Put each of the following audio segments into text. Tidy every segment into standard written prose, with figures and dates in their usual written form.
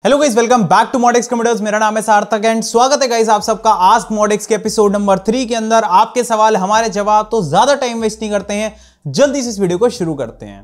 Hello guys, welcome back to Modex computers. मेरा नाम है सार्थक एंड स्वागत है गाइस आप सबका आस्क मॉडेक्स के एपिसोड नंबर 3 के अंदर। आपके सवाल हमारे जवाब, तो ज्यादा टाइम वेस्ट नहीं करते हैं, जल्दी से इस वीडियो को शुरू करते हैं।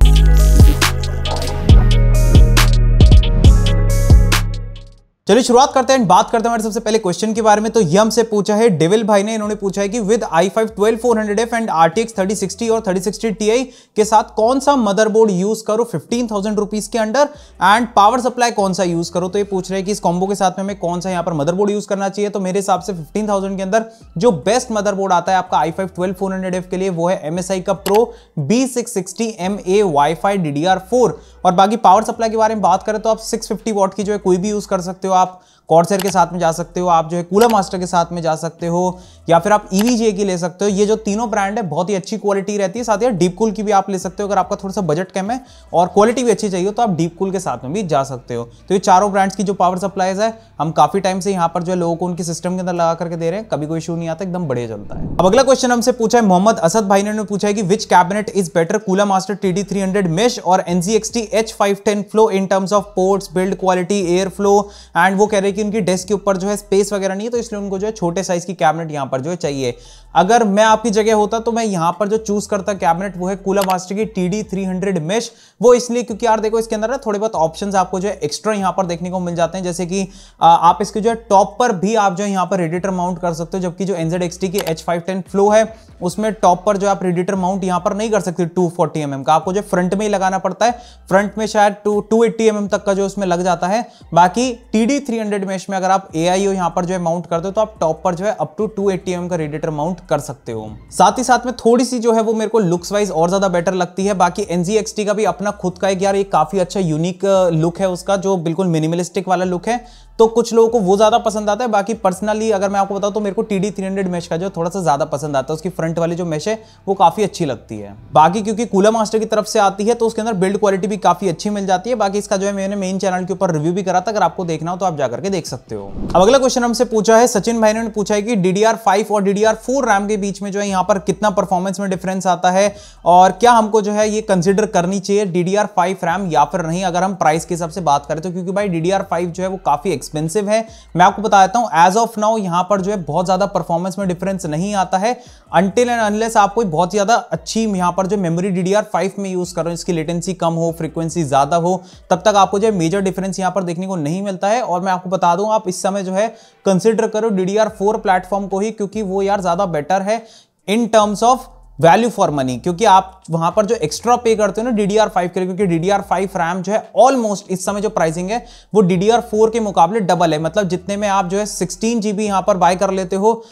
चलिए शुरुआत करते हैं, बात करते हैं हमारे सबसे पहले क्वेश्चन के बारे में। तो ये हमसे पूछा है डेविल भाई ने। इन्होंने पूछा है कि with i5 12400F and RTX 3060 और 3060 Ti के साथ कौन सा मदरबोर्ड यूज करो 15,000 रुपीज के अंडर, एंड पावर सप्लाई कौन सा यूज करो। तो ये पूछ रहे हैं कि इस कॉम्बो के साथ में हमें कौन सा यहाँ पर मदरबोर्ड यूज करना चाहिए। तो मेरे हिसाब से 15,000 के अंदर जो बेस्ट मदरबोर्ड आता है आपका i5 12400F के लिए वो है MSI का Pro B660MA Wi-Fi DDR4। और बाकी पावर सप्लाई के बारे में बात करें तो आप 650 वॉट की जो है कोई भी यूज कर सकते हो। आप कॉर्सर के साथ में जा सकते हो, आप जो है कूलर मास्टर के साथ में जा सकते हो, या फिर आप EVGA की ले सकते हो। ये जो तीनों ब्रांड है बहुत ही अच्छी क्वालिटी रहती है। साथ ही डीप कूल की भी आप ले सकते हो अगर आपका थोड़ा सा बजट कम है और क्वालिटी भी अच्छी चाहिए तो आप डीप कूल के साथ में भी जा सकते हो। तो ये चारों ब्रांड्स की जो पावर सप्लाईज है हम काफी टाइम से यहाँ पर जो है लोगों को उनके सिस्टम के अंदर लगा करके दे रहे हैं, कभी कोई इशू नहीं आता, एकदम बढ़िया चलता है। अब अगला क्वेश्चन हमसे पूछा है मोहम्मद असद भाई ने पूछा है कि which cabinet is better, cooler master TD300 mesh और NZXT H510 flow in terms of ports, build quality, air flow. And वो कह रहे हैं कि उनकी डेस्क के ऊपर जो है स्पेस वगैरह नहीं है, तो इसलिए उनको जो है छोटे साइज की कैबिनेट यहां पर जो है चाहिए। अगर मैं आपकी जगह होता तो मैं यहां पर जो चूज करता कैबिनेट वो है कूलर मास्टर की TD300 मेश। वो इसलिए क्योंकि यार देखो इसके अंदर ना थोड़े बहुत ऑप्शंस आपको जो है एक्स्ट्रा यहां पर देखने को मिल जाते हैं, जैसे कि आप इसके जो है टॉप पर भी आप जो है यहां पर रेडिएटर माउंट कर सकते हो, जबकि जो NZXT की H510 फ्लो है उसमें टॉप पर जो आप रेडिएटर माउंट यहां पर नहीं कर सकते 240 mm का, आपको जो फ्रंट में ही लगाना पड़ता है। फ्रंट में शायद 280 mm तक का जो उसमें लग जाता है। बाकी TD300 मेश में अगर आप AIO यहां पर जो है माउंट करते हो तो आप टॉप पर जो है अप टू 280 mm का रेडिएटर माउंट कर सकते हो। साथ ही साथ में थोड़ी सी जो है वो मेरे को लुक्स वाइज और ज्यादा बेटर लगती है। बाकी NZXT का भी अपना खुद का एक यार एक काफी अच्छा यूनिक लुक है उसका, जो बिल्कुल मिनिमलिस्टिक वाला लुक है, तो कुछ लोगों को वो ज्यादा पसंद आता है। बाकी पर्सनली अगर मैं आपको बताऊं तो मेरे को TD300 मेश का जो थोड़ा सा ज्यादा पसंद आता है, उसकी फ्रंट वाली जो मेश है वो काफी अच्छी लगती है। बाकी क्योंकि कूलर मास्टर की तरफ से आती है तो उसके अंदर बिल्ड क्वालिटी भी काफी अच्छी मिल जाती है। बाकी इसका जो है मैंने मेन चैनल के ऊपर रिव्यू भी करा था, अगर आपको देखना हो तो आप जाकर के देख सकते हो। अब अगला क्वेश्चन हमसे पूछा है सचिन भाई ने पूछा है कि DDR5 और DDR4 रैम के बीच में जो है यहाँ पर कितना परफॉर्मेंस में डिफरेंस आता है, और क्या हमको जो है ये कंसिडर करनी चाहिए DDR5 रैम या फिर नहीं, अगर हम प्राइस के हिसाब से बात करें तो। क्योंकि भाई DDR5 जो है वो काफी एक्सपेंसिव है। मैं आपको बता देता हूं एज ऑफ नाउ यहां पर जो है बहुत ज्यादा परफॉर्मेंस में डिफरेंस नहीं आता है, अनटिल एंड अनलेस आप कोई बहुत ज्यादा अच्छी यहां पर जो मेमोरी DDR5 में यूज कर रहे हो, इसकी लेटेंसी कम हो, फ्रीक्वेंसी ज्यादा हो, तब तक आपको जो है मेजर डिफरेंस यहां पर देखने को नहीं मिलता है। और मैं आपको बता दूं आप इस समय जो है कंसिडर करो DDR4 प्लेटफॉर्म को ही, क्योंकि वो यार ज्यादा बेटर है इन terms of value for money. क्योंकि आप वहां पर जो एक्स्ट्रा पे करते हो ना DDR5 के लिए, क्योंकि DDR5 रैम जो है ऑलमोस्ट इस समय जो प्राइसिंग है वो DDR4 के मुकाबले डबल है। मतलब जितने में आप जो है 16 GB यहां पर बाय कर लेते हो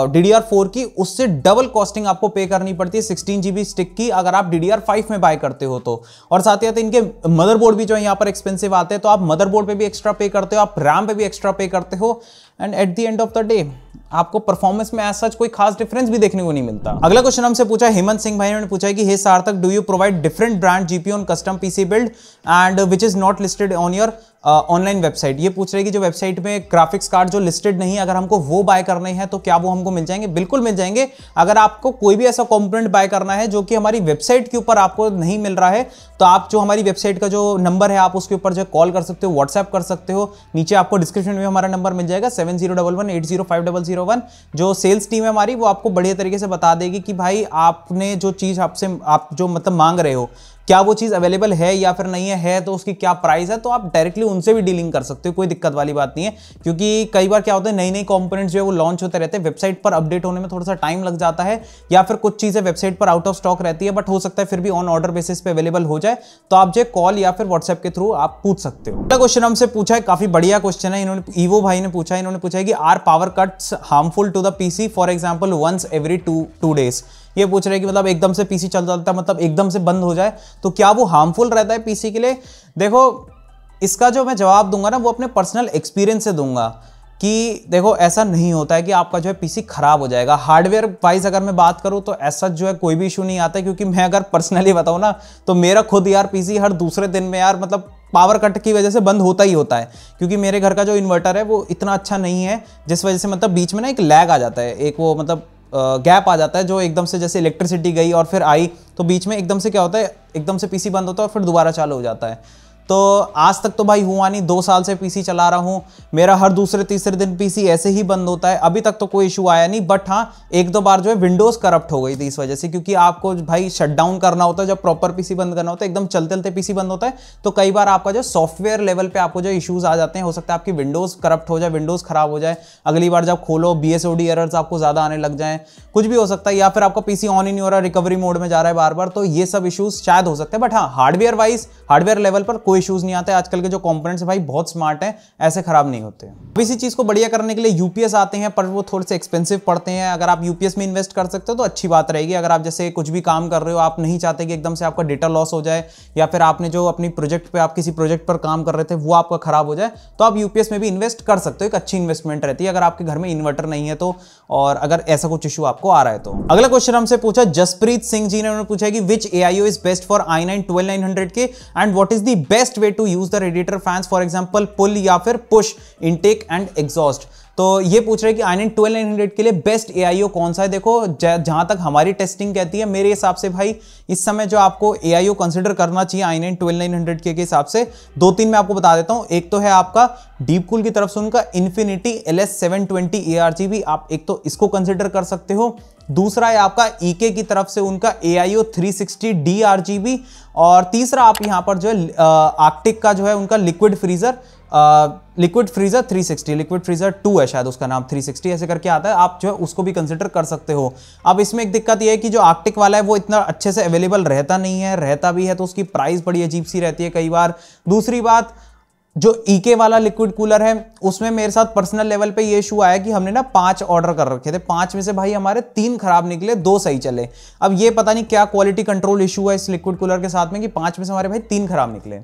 DDR4 की, उससे डबल कॉस्टिंग आपको पे करनी पड़ती है 16 GB स्टिक की अगर आप DDR5 में बाय करते हो तो। और साथ ही साथ इनके मदरबोर्ड भी जो है यहाँ पर एक्सपेंसिव आते हैं, तो आप मदरबोर्ड पे भी एक्स्ट्रा पे करते हो, आप रैम पे भी एक्स्ट्रा पे करते हो, and at the end of the day आपको परफॉर्मेंस में एज सच कोई खास डिफरेंस भी देखने को नहीं मिलता। अगला क्वेश्चन हमसे पूछा है हेमंत सिंह भाई ने पूछा है कि हे सार्थक, do you provide different brand GPU on custom PC build and which is not listed on your online website. ये पूछ रहे हैं कि जो वेबसाइट में ग्राफिक्स कार्ड जो लिस्टेड नहीं है, अगर हमको वो बाय करने हैं तो क्या वो हमको मिल जाएंगे? बिल्कुल मिल जाएंगे। अगर आपको कोई भी ऐसा कंपोनेंट बाय करना है जो कि हमारी वेबसाइट के ऊपर आपको नहीं मिल रहा है, तो आप जो हमारी वेबसाइट का जो नंबर है आप उसके ऊपर जो कॉल कर सकते हो, व्हाट्सएप कर सकते हो। नीचे आपको डिस्क्रिप्शन में हमारा नंबर मिल जाएगा 7011805001। जो सेल्स टीम है हमारी वो आपको बढ़िया तरीके से बता देगी कि भाई आपने जो चीज आपसे आप जो मतलब मांग रहे हो क्या वो चीज अवेलेबल है या फिर नहीं है तो उसकी क्या प्राइस है। तो आप डायरेक्टली उनसे भी डीलिंग कर सकते हो, कोई दिक्कत वाली बात नहीं है। क्योंकि कई बार क्या होता है नई नई कंपोनेंट्स जो है वो लॉन्च होते रहते हैं, वेबसाइट पर अपडेट होने में थोड़ा सा टाइम लग जाता है, या फिर कुछ चीजें वेबसाइट पर आउट ऑफ स्टॉक रहती है, बट हो सकता है फिर भी ऑन ऑर्डर बेसिस पे अवेलेबल हो जाए। तो आप जो कॉल या फिर व्हाट्सएप के थ्रू आप पूछ सकते हो। अगला क्वेश्चन हमसे पूछा है, काफी बढ़िया क्वेश्चन है, इन्होंने ईवो भाई ने पूछा है। इन्होंने पूछा है कि are power cuts harmful to the PC for example once every two days. ये पूछ रहे हैं कि मतलब एकदम से PC चल जाता है, मतलब एकदम से बंद हो जाए तो क्या वो हार्मफुल रहता है PC के लिए? देखो इसका जो मैं जवाब दूंगा ना वो अपने पर्सनल एक्सपीरियंस से दूंगा कि देखो ऐसा नहीं होता है कि आपका जो है PC खराब हो जाएगा। हार्डवेयर वाइज अगर मैं बात करूं तो ऐसा जो है कोई भी इशू नहीं आता है, क्योंकि मैं अगर पर्सनली बताऊं ना तो मेरा खुद यार PC हर दूसरे दिन में यार मतलब पावर कट की वजह से बंद होता ही होता है। क्योंकि मेरे घर का जो इन्वर्टर है वो इतना अच्छा नहीं है, जिस वजह से मतलब बीच में ना एक लैग आ जाता है, एक वो मतलब गैप आ जाता है, जो एकदम से जैसे इलेक्ट्रिसिटी गई और फिर आई तो बीच में एकदम से क्या होता है, एकदम से PC बंद होता है और फिर दोबारा चालू हो जाता है। तो आज तक तो भाई हुआ नहीं, 2 साल से पीसी चला रहा हूं, मेरा हर दूसरे तीसरे दिन पीसी ऐसे ही बंद होता है, अभी तक तो कोई इशू आया नहीं। बट हाँ, 1-2 बार जो है विंडोज करप्ट हो गई थी इस वजह से, क्योंकि आपको भाई शटडाउन करना होता है, जब प्रॉपर पीसी बंद करना होता है, एकदम चलते चलते पीसी बंद होता है, तो कई बार आपका जो सॉफ्टवेयर लेवल पे आपको जो इश्यूज आ जाते हैं, हो सकता है आपकी विंडोज करप्ट हो जाए, विंडोज खराब हो जाए, अगली बार जब खोलो BSOD एरर्स आपको ज्यादा आने लग जाए, कुछ भी हो सकता है, या फिर आपका पीसी ऑन ही नहीं हो रहा, रिकवरी मोड में जा रहा है बार बार, तो ये सब इश्यूज शायद हो सकते हैं। बट हाँ, हार्डवेयर वाइज, हार्डवेयर लेवल पर कोई इश्यूज नहीं आते। आजकल के जो कंपोनेंट्स भाई बहुत स्मार्ट हैं, ऐसे खराब नहीं होते। अब इसी चीज को बढ़िया करने के लिए यूपीएस आते हैं, पर वो थोड़े से एक्सपेंसिव पड़ते हैं। अगर आप यूपीएस में इन्वेस्ट कर सकते हो तो अच्छी बात रहेगी। अगर आप जैसे कुछ भी काम कर रहे हो, आप नहीं चाहते कि एकदम से आपका डेटा लॉस हो जाए, या फिर आपने जो अपनी प्रोजेक्ट पे, आप किसी प्रोजेक्ट पर काम कर रहे थे वो आपका खराब हो जाए, तो आप यूपीएस में भी इन्वेस्ट कर सकते हो। एक अच्छी इन्वेस्टमेंट रहती है अगर आपके घर में इन्वर्टर नहीं है तो, और अगर ऐसा कुछ इशू आपको आ रहा है तो। अगला क्वेश्चन हमसे पूछा जसप्रीत सिंह जी ने, उन्होंने पूछा कि which AIO is best for i9 12900K and what is the best way to use the radiator fans, for example pull या फिर पुश इनटेक एंड एग्जॉस्ट। तो ये पूछ रहे हैं कि i9 12900 के लिए बेस्ट AIO कौन सा है। देखो, जहां तक हमारी टेस्टिंग कहती है, मेरे हिसाब से भाई इस समय जो आपको AIO कंसिडर करना चाहिए i9 12900 के हिसाब से, 2-3 मैं आपको बता देता हूं। एक तो है आपका डीपकूल की तरफ से उनका Infinity LS720 ARGB, आप एक तो इसको कंसिडर कर सकते हो। दूसरा है आपका EK की तरफ से उनका AIO 360 DRGB, और तीसरा आप यहां पर जो है आर्कटिक का जो है उनका लिक्विड फ्रीजर 360, लिक्विड फ्रीजर 2 है शायद उसका नाम, 360 ऐसे करके आता है, आप जो है उसको भी कंसिडर कर सकते हो। अब इसमें एक दिक्कत ये है कि जो आर्कटिक वाला है वो इतना अच्छे से अवेलेबल रहता नहीं है, रहता भी है तो उसकी प्राइस बड़ी अजीब सी रहती है कई बार। दूसरी बात, जो EK वाला लिक्विड कूलर है उसमें मेरे साथ पर्सनल लेवल पे ये इशू आया कि हमने ना 5 ऑर्डर कर रखे थे, 5 में से भाई हमारे 3 खराब निकले, 2 सही चले। अब ये पता नहीं क्या क्वालिटी कंट्रोल इशू है इस लिक्विड कूलर के साथ में कि 5 में से हमारे भाई 3 खराब निकले।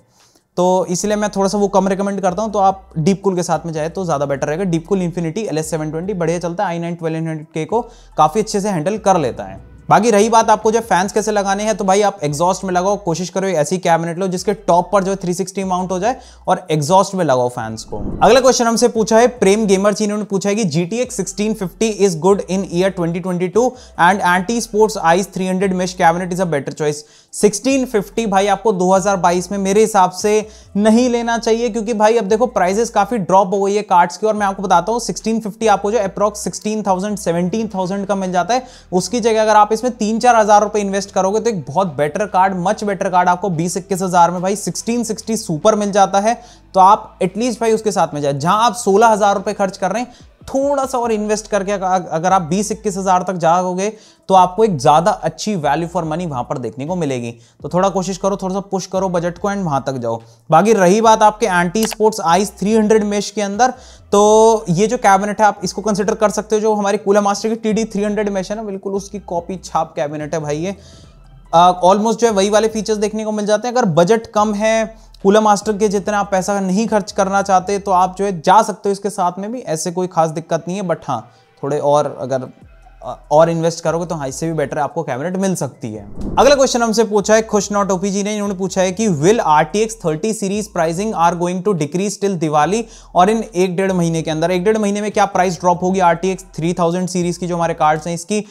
तो इसलिए मैं थोड़ा सा वो कम रिकमेंड करता हूं, तो आप डीपकूल के साथ में जाए तो ज्यादा बेटर रहेगा। डीपकूल Infinity LS720 बढ़िया चलता है, i9 12900K को काफी अच्छे से हैंडल कर लेता है। बाकी रही बात आपको जो फैंस कैसे लगाने हैं, तो भाई आप एग्जॉस्ट में लगाओ, कोशिश करो ऐसी कैबिनेट लो जिसके टॉप पर जो 360 माउंट हो जाए, और एग्जॉस्ट में लगाओ फैंस को। अगला क्वेश्चन हमसे पूछा है प्रेम गेमर जी ने, पूछा है कि GTX 1650 is good in year 2022 and anti sports ice 300 mesh cabinet is a better choice. 1650 भाई आपको 2022 में मेरे हिसाब से नहीं लेना चाहिए, क्योंकि भाई अब देखो प्राइसेस काफी ड्रॉप हो गई है कार्ड्स की, और मैं आपको बताता हूं 1650 आपको जो अप्रॉक्स 16,000 17,000 का मिल जाता है। उसकी जगह अगर आप इसमें 3-4 हजार रुपए इन्वेस्ट करोगे तो एक बहुत better card, much better card आपको 20-21 हजार में भाई 1660 सुपर मिल जाता है। तो आप एटलीस्ट भाई उसके साथ में जाए। जहां आप 16,000 रुपए खर्च कर रहे हैं, थोड़ा सा और इन्वेस्ट करके अगर आप 20-21 हजार तक जाओगे तो आपको एक ज्यादा अच्छी वैल्यू फॉर मनी वहां पर देखने को मिलेगी। तो थोड़ा कोशिश करो, थोड़ा सा पुश करो बजट को एंड वहां तक जाओ। बाकी रही बात आपके एंटी स्पोर्ट्स आइस 300 मेश के अंदर, तो ये जो कैबिनेट है आप इसको कंसिडर कर सकते हो। जो हमारी कूलर मास्टर की TD 300 मेश है ना, बिल्कुल उसकी कॉपी छाप कैबिनेट है भाई ये। ऑलमोस्ट जो है वही वाले फीचर्स देखने को मिल जाते हैं। अगर बजट कम है, कूलर मास्टर के जितना आप पैसा नहीं खर्च करना चाहते, तो आप जो है जा सकते हो इसके साथ में भी, ऐसे कोई खास दिक्कत नहीं है। बट हाँ, थोड़े और अगर और इन्वेस्ट करोगे तो हाँ, इससे भी बेटर आपको कैबिनेट मिल सकती है। अगला क्वेश्चन हमसे पूछा है खुश नॉट ओपी जी ने, इन्होंने पूछा है कि will RTX 30 series pricing are going to decrease till Diwali और इन 1-1.5 महीने के अंदर, 1-1.5 महीने में क्या प्राइस ड्रॉप होगी RTX 3000 सीरीज की जो हमारे कार्ड्स हैं इसकी?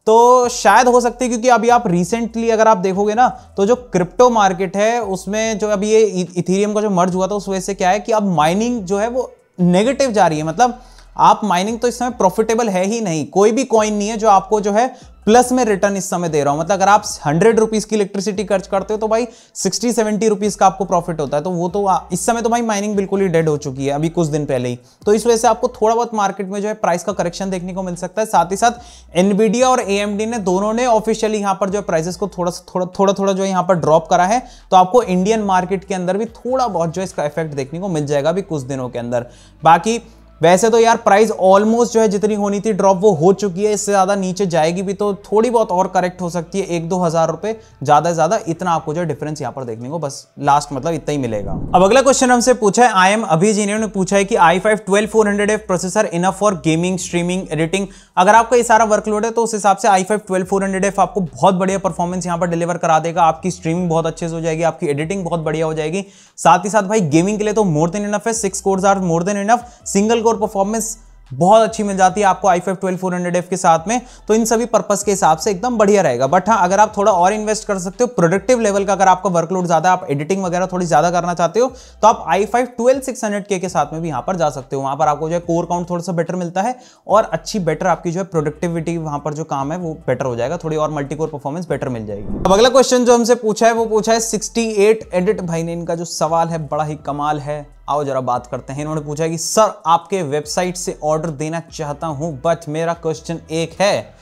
तो शायद हो सकती है, क्योंकि अभी आप रिसेंटली अगर आप देखोगे ना, तो जो क्रिप्टो मार्केट है उसमें जो अभी ये इथेरियम का जो मर्ज हुआ था उस वजह से क्या है कि अब माइनिंग जो है वो नेगेटिव जा रही है। मतलब आप माइनिंग तो इस समय प्रॉफिटेबल है ही नहीं, कोई भी कॉइन नहीं है जो आपको जो है प्लस में रिटर्न इस समय दे रहा हूं। मतलब अगर आप 100 रुपीज की इलेक्ट्रिसिटी खर्च करते हो तो भाई 60-70 रुपीज का आपको प्रॉफिट होता है। तो वो तो इस समय तो भाई माइनिंग बिल्कुल ही डेड हो चुकी है अभी कुछ दिन पहले ही। तो इस वजह से आपको थोड़ा बहुत मार्केट में जो है प्राइस का करेक्शन देखने को मिल सकता है। साथ ही साथ एनवीडिया और AMD ने दोनों ने ऑफिशियली यहां पर जो प्राइसेस को थोड़ा जो यहां पर ड्रॉप करा है। तो आपको इंडियन मार्केट के अंदर भी थोड़ा बहुत जो इसका इफेक्ट देखने को मिल जाएगा अभी कुछ दिनों के अंदर। बाकी वैसे तो यार प्राइस ऑलमोस्ट जो है जितनी होनी थी ड्रॉप वो हो चुकी है, इससे ज्यादा नीचे जाएगी भी तो थोड़ी बहुत और करेक्ट हो सकती है, 1-2 हजार रुपए ज्यादा से ज्यादा, इतना आपको जो डिफरेंस यहां पर देखने को बस लास्ट मतलब इतना ही मिलेगा। अब अगला क्वेश्चन हमसे पूछा है IM अभी जी ने पूछा है कि i5 12400F processor enough for gaming, streaming, editing. अगर आपका ये सारा वर्कलोड है तो उस हिसाब से i5 12400F आपको बहुत बढ़िया परफॉर्मेंस यहां पर डिलीवर करा देगा। आपकी स्ट्रीमिंग बहुत अच्छे से हो जाएगी, आपकी एडिटिंग बहुत बढ़िया हो जाएगी। साथ ही साथ भाई गेमिंग के लिए तो मोर देन इनफ है, 6 cores are more than enough. Single core performance बहुत अच्छी मिल जाती है आपको i5 12400F के साथ में। तो इन सभी पर्पस के हिसाब से एकदम बढ़िया रहेगा। बट हाँ, अगर आप थोड़ा और इन्वेस्ट कर सकते हो प्रोडक्टिव लेवल का, अगर आपका वर्कलोड ज्यादा, आप एडिटिंग वगैरह थोड़ी ज्यादा करना चाहते हो, तो आप i5 12600K के साथ में भी यहां पर जा सकते हो। वहां पर आपको जो है कोर काउंट थोड़ा सा बेटर मिलता है और अच्छी बेटर आपकी जो है प्रोडक्टिविटी वहां पर जो काम है वो बेटर हो जाएगा, थोड़ी और मल्टीकोर परफॉर्मेंस बेटर मिल जाएगी। अब अगला क्वेश्चन जो हमसे पूछा है वो पूछा है 68 एडिट भाई ने। इनका जो सवाल है बड़ा ही कमाल है, आओ जरा बात करते हैं। इन्होंने पूछा कि सर आपके वेबसाइट से ऑर्डर देना चाहता हूं, बट मेरा क्वेश्चन एक है,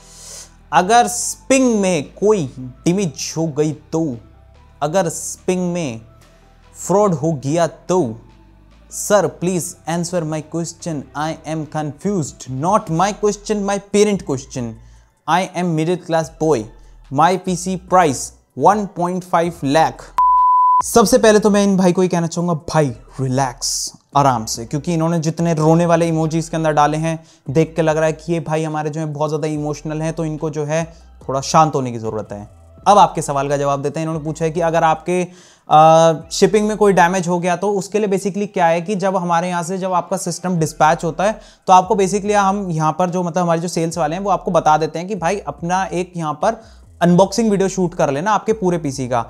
अगर स्पिंग में कोई डैमेज हो गई तो, अगर स्पिंग में फ्रॉड हो गया तो, sir please answer my question, I am confused, not my question, my parent question, I am middle class boy, my PC price 1.5 lakh. सबसे पहले तो मैं इन भाई को ही कहना चाहूंगा, भाई रिलैक्स, आराम से, क्योंकि इन्होंने जितने रोने वाले इमोजी इसके अंदर डाले हैं देख के लग रहा है कि ये भाई हमारे जो है बहुत ज़्यादा इमोशनल हैं, तो इनको जो है थोड़ा शांत होने की ज़रूरत है। अब आपके सवाल का जवाब देते हैं। इन्होंने पूछा है कि अगर आपके शिपिंग में कोई डैमेज हो गया तो उसके लिए बेसिकली क्या है कि जब हमारे यहाँ से जब आपका सिस्टम डिस्पैच होता है तो आपको बेसिकली हम यहाँ पर जो मतलब हमारे जो सेल्स वाले हैं वो आपको बता देते हैं कि भाई अपना एक यहाँ पर अनबॉक्सिंग वीडियो शूट कर लेना आपके पूरे पीसी का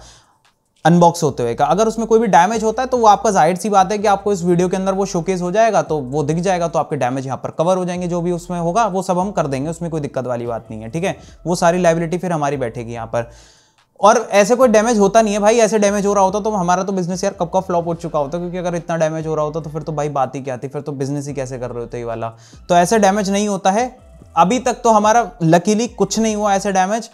अनबॉक्स होते हुए का। अगर उसमें कोई भी डैमेज होता है तो वो आपका जाहिर सी बात है कि आपको इस वीडियो के अंदर वो शोकेस हो जाएगा, तो वो दिख जाएगा, तो आपके डैमेज यहाँ पर कवर हो जाएंगे, जो भी उसमें होगा वो सब हम कर देंगे, उसमें कोई दिक्कत वाली बात नहीं है, ठीक है। वो सारी लायबिलिटी फिर हमारी बैठेगी यहाँ पर। और ऐसे कोई डैमेज होता नहीं है भाई, ऐसे डैमेज हो रहा होता तो हमारा तो बिजनेस यार कब का फ्लॉप हो चुका होता, क्योंकि अगर इतना डैमेज हो रहा होता तो फिर तो भाई बात ही क्या थी, फिर तो बिजनेस ही कैसे कर रहे होते ये वाला। तो ऐसे डैमेज नहीं होता है, अभी तक तो हमारा लकीली कुछ नहीं हुआ ऐसे डैमेज,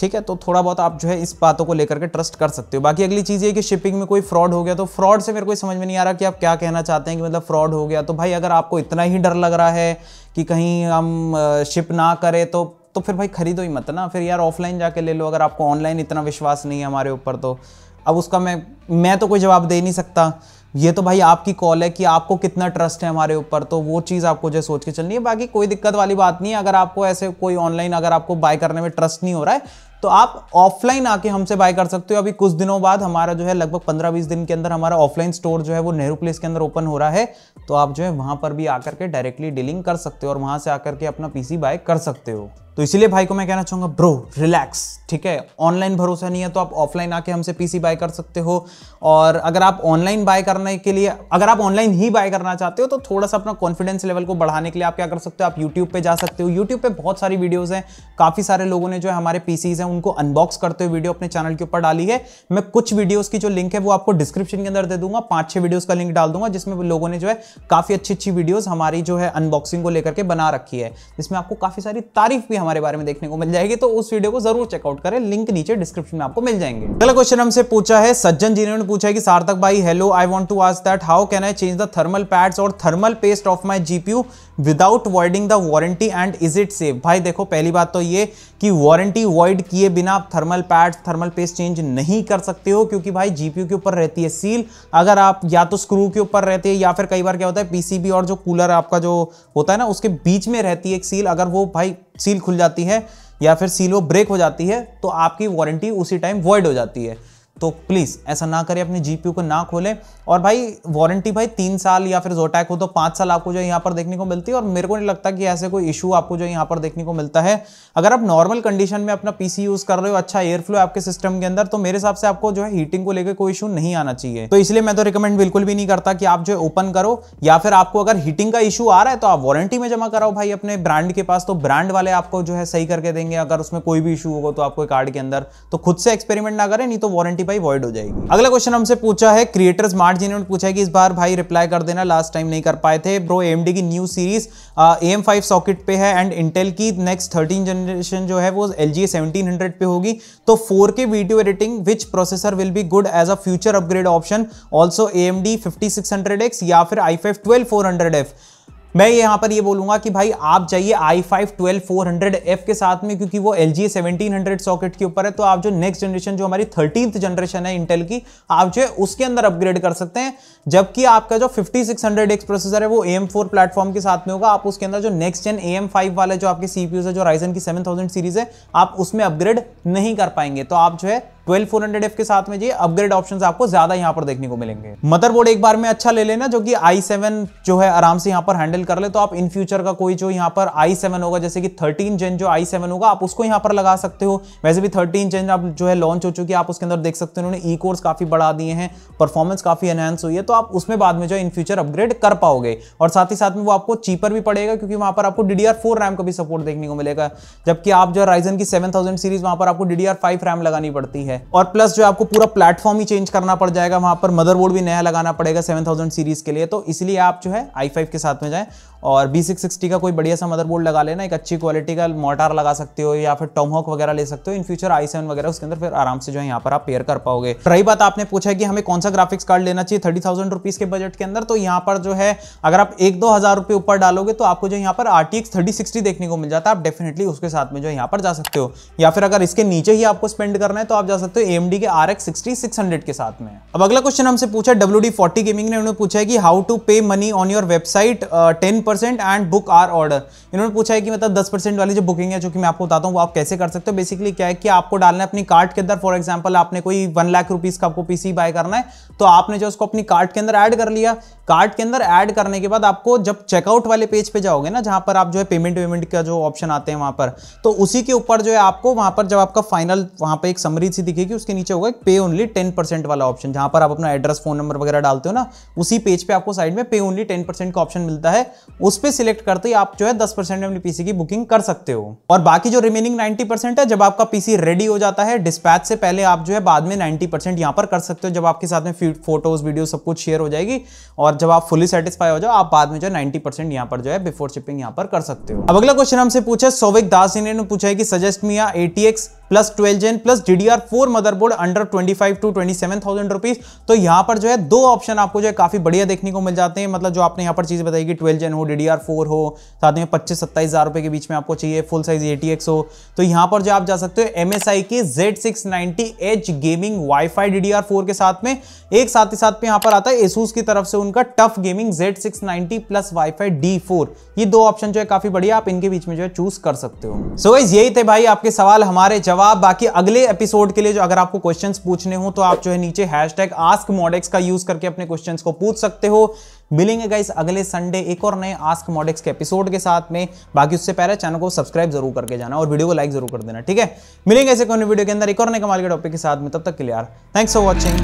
ठीक है। तो थोड़ा बहुत आप जो है इस बातों को लेकर के ट्रस्ट कर सकते हो। बाकी अगली चीज़ ये कि शिपिंग में कोई फ्रॉड हो गया, तो फ्रॉड से मेरे को समझ में नहीं आ रहा कि आप क्या कहना चाहते हैं कि मतलब फ्रॉड हो गया। तो भाई अगर आपको इतना ही डर लग रहा है कि कहीं हम शिप ना करें तो फिर भाई खरीदो ही मत ना, फिर यार ऑफलाइन जाके ले लो। अगर आपको ऑनलाइन इतना विश्वास नहीं है हमारे ऊपर तो अब उसका मैं तो कोई जवाब दे नहीं सकता। ये तो भाई आपकी कॉल है कि आपको कितना ट्रस्ट है हमारे ऊपर, तो वो चीज़ आपको जो सोच के चलनी है। बाकी कोई दिक्कत वाली बात नहीं है। अगर आपको ऐसे कोई ऑनलाइन अगर आपको बाय करने में ट्रस्ट नहीं हो रहा है तो आप ऑफलाइन आके हमसे बाय कर सकते हो। अभी कुछ दिनों बाद हमारा जो है लगभग 15-20 दिन के अंदर हमारा ऑफलाइन स्टोर जो है वो नेहरू प्लेस के अंदर ओपन हो रहा है, तो आप जो है वहां पर भी आकर के डायरेक्टली डीलिंग कर सकते हो और वहां से आकर के अपना पीसी बाय कर सकते हो। तो इसीलिए भाई को मैं कहना चाहूंगा ब्रो रिलैक्स, ठीक है। ऑनलाइन भरोसा नहीं है तो आप ऑफलाइन आके हमसे पीसी बाय कर सकते हो। और अगर आप ऑनलाइन बाय करने के लिए, अगर आप ऑनलाइन ही बाय करना चाहते हो तो थोड़ा सा अपना कॉन्फिडेंस लेवल को बढ़ाने के लिए आप क्या कर सकते हो, आप यूट्यूब पे जा सकते हो। यूट्यूब पे बहुत सारी वीडियोस हैं, काफी सारे लोगों ने जो है हमारे पीसीज हैं उनको अनबॉक्स करते हुए वीडियो अपने चैनल के ऊपर डाली है। मैं कुछ वीडियोस की जो लिंक है वो आपको डिस्क्रिप्शन के अंदर दे दूंगा, 5-6 वीडियोस का लिंक डाल दूंगा जिसमें लोगों ने जो है काफी अच्छी वीडियोस हमारी जो है अनबॉक्सिंग को लेकर के बना रखी है, जिसमें आपको काफी सारी तारीफ भी हमारे बारे में देखने को मिल जाएगी। तो उस वीडियो को जरूर चेकआउट करें, लिंक नीचे डिस्क्रिप्शन में आपको मिल जाएंगे। अगला क्वेश्चन हमसे पूछा है सज्जन जी ने पूछा है कि सार्थक भाई hello, I want to ask that how can I change the thermal pads और thermal paste of my GPU without voiding the warranty and is it safe. भाई देखो पहली बात तो ये कि वारंटी वॉइड किए बिना आप thermal pads thermal paste change नहीं कर सकते हो, क्योंकि भाई जीपीयू के ऊपर रहती है सील। अगर आप या तो स्क्रू के ऊपर रहती है या फिर कई बार क्या होता है पीसीबी और जो कूलर आपका जो होता है ना उसके बीच में रहती है एक सील, अगर वो भाई सील खुल जाती है या फिर सील वो ब्रेक हो जाती है तो आपकी वारंटी उसी टाइम वॉइड हो जाती है। तो प्लीज ऐसा ना करें, अपने जीपीयू को ना खोलें। और भाई वारंटी भाई 3 साल या फिर जोटैक हो तो 5 साल आपको जो यहाँ पर देखने को मिलती है, और मेरे को नहीं लगता कि ऐसे कोई इशू आपको जो यहाँ पर देखने को मिलता है। अगर आप नॉर्मल कंडीशन में अपना पीसी यूज कर रहे हो, अच्छा एयर फ्लो आपके सिस्टम के अंदर, तो मेरे हिसाब से आपको जो है हीटिंग को लेकर कोई इशू नहीं आना चाहिए। तो इसलिए मैं तो रिकमेंड बिल्कुल भी नहीं करता कि आप जो है ओपन करो, या फिर आपको अगर हीटिंग का इशू आ रहा है तो आप वारंटी में जमा कराओ भाई अपने ब्रांड के पास, तो ब्रांड वाले आपको जो है सही करके देंगे। अगर उसमें कोई भी इशू होगा तो आपको कार्ड के अंदर, तो खुद से एक्सपेरिमेंट ना करें, नहीं तो वारंटी भाई वॉइड हो जाएगी। अगला क्वेश्चन हमसे पूछा है क्रिएटर स्मार्ट जी ने पूछा है कि इस बार भाई रिप्लाई कर देना, लास्ट टाइम नहीं कर पाए थे। ब्रो AMD की न्यू सीरीज AM5 सॉकेट पे है एंड इंटेल की नेक्स्ट 13 जनरेशन जो है वो LGA 1700 पे होगी, तो 4K video editing which processor will be good as a future upgrade option, also AMD 5600X या फिर i5 12400F। मैं यहाँ पर ये बोलूंगा कि भाई आप जाइए i5 12400F के साथ में, क्योंकि वो LGA 1700 सॉकेट के ऊपर है। तो आप जो नेक्स्ट जनरेशन जो हमारी 13th जनरेशन है इंटेल की, आप जो है उसके अंदर अपग्रेड कर सकते हैं। जबकि आपका जो 5600X प्रोसेसर है वो AM4 प्लेटफॉर्म के साथ में होगा, आप उसके अंदर जो नेक्स्ट जेन AM5 वाले जो आपके सीपीयू है, जो Ryzen की 7000 सीरीज है, आप उसमें अपग्रेड नहीं कर पाएंगे। तो आप जो है 12400F के साथ में जी अपग्रेड ऑप्शंस आपको ज्यादा यहां पर देखने को मिलेंगे। मदरबोर्ड एक बार में अच्छा ले लेना जो कि i7 जो है आराम से यहां पर हैंडल कर ले, तो आप इन फ्यूचर का कोई जो यहां पर i7 होगा, जैसे कि 13 जेन जो i7 होगा आप उसको यहां पर लगा सकते हो। वैसे भी 13 जेन अब जो है लॉन्च हो चुकी है, आप उसके अंदर देख सकते हो उन्होंने ई कोर्स काफी बढ़ा दिए हैं, परफॉर्मेंस काफी एनहांस हुई है, तो आप उसमें बाद में जो इन फ्यूचर अपग्रेड कर पाओगे। और साथ ही साथ में वो आपको चीपर भी पड़ेगा क्योंकि वहां पर आपको DDR4 रैम का भी सपोर्ट देखने को मिलेगा, जबकि आप जो Ryzen की 7000 सीरीज वहां पर आपको DDR5 रैम लगानी पड़ती है। और प्लस जो आपको पूरा प्लेटफॉर्म ही चेंज करना पड़ जाएगा, वहां पर मदरबोर्ड भी नया लगाना पड़ेगा 7000 सीरीज के लिए, तो इसलिए आप जो है i5 के साथ में जाएं और B660 का कोई बढ़िया सा मदरबोर्ड लगा लेना, एक अच्छी क्वालिटी का मोटार लगा सकते हो या फिर टॉमहॉक वगैरह ले सकते हो। इन फ्यूचर i7 वगैरह उसके अंदर फिर आराम से जो है यहाँ पर आप पेयर कर पाओगे। रही बात आपने पूछा है कि हमें कौन सा ग्राफिक्स कार्ड लेना चाहिए 30,000 रुपीज के बजट के अंदर, तो यहाँ पर जो है अगर आप 1-2 हज़ार रुपए ऊपर डालोगे तो आपको जो यहाँ पर RTX 3060 देखने को मिल जाता है, आप डेफिनेटली उसके साथ में जो यहाँ पर जा सकते हो। या फिर अगर इसके नीचे ही आपको स्पेंड करना है तो आप जा सकते हो AMD के RX 6600 के साथ में। अब अगला क्वेश्चन हमसे पूछा WD40 गेमिंग ने, उन्होंने पूछा है कि how to pay money on your website 10% and book or order. इन्होंने पूछा है कि मतलब 10% वाली जो बुकिंग है, जो कि मैं आपको बताता हूँ वो आप कैसे कर सकते हो। बेसिकली क्या है कि आपको डालना है अपनी कार्ट के अंदर, फॉर एग्जांपल आपने कोई 1 लाख रुपीस का आपको पीसी बाय करना है, तो आपने जो उसको अपनी कार्ट के अंदर ऐड कर लिया। कार्ट के अंदर ऐड करने के बाद आपको जब चेकआउट वाले पेज पे जाओगे ना, जहां पर आप जो है पेमेंट का जो ऑप्शन आते हैं वहां पर, तो उसी के ऊपर जो है आपको वहां पर जब आपका फाइनल वहां पर एक समरी सी दिखेगी, उसके नीचे होगा पे ओनली 10% वाला ऑप्शन, जहां पर आप अपना एड्रेस फोन नंबर वगैरह डालते हो ना, उसी पेज पे आपको साइड में पे ओनली 10% का ऑप्शन मिलता है। उस पे सिलेक्ट करते ही आप जो है 10% में अपनी पीसी की बुकिंग कर सकते हो। और बाकी जो रिमेनिंग 90% है, जब आपका पीसी रेडी हो जाता है डिस्पैच से पहले आप जो है बाद में 90% यहां पर कर सकते हो। जब आपके साथ में फोटोज वीडियो सब कुछ शेयर हो जाएगी और जब आप फुली सेटिस्फाई हो जाओ, आप बाद में जो है 90% यहां पर जो है बिफोर शिपिंग यहां पर कर सकते हो। अब अगला क्वेश्चन हमसे पूछा सौविक दास ने पूछा है कि suggest me ATX plus 12 gen plus DDR4 motherboard under 25 to 27,000 rupees. तो यहां पर जो है 2 ऑप्शन आपको जो है काफी बढ़िया देखने को मिल जाते हैं। मतलब जो आपने यहां पर चीज बताई कि 12 जेन हो, DDR4 हो, साथ में 25-27 हज़ार रुपए के बीच में आपको चाहिए, फुल साइज ATX हो, तो यहां पर जो आप जा सकते हो MSI के Z690H गेमिंग वाईफाई DDR4 के साथ में। एक साथ ही साथ में यहां पर आता है ASUS की तरफ से उनका TUF gaming Z690 plus wifi D4। ये 2 ऑप्शन जो है काफी बढ़िया, आप इनके बीच में जो है चूज कर सकते हो। सो गाइस यही थे भाई आपके सवाल, हमारे जवाब। बाकी अगले एपिसोड के लिए जो अगर आपको क्वेश्चंस पूछने हो तो आप जो है नीचे #AskModX का यूज करके अपने क्वेश्चंस को पूछ सकते हो। मिलेंगे गाइस अगले संडे एक और नए आस्क मॉडेक्स के एपिसोड के साथ में। बाकी उससे पहले चैनल को सब्सक्राइब जरूर करके जाना और वीडियो को लाइक जरूर कर देना, ठीक है। मिलेंगे ऐसे कोई वीडियो के अंदर एक और नए कमाल के टॉपिक के साथ में, तब तक के लिए यार थैंक्स फॉर वॉचिंग।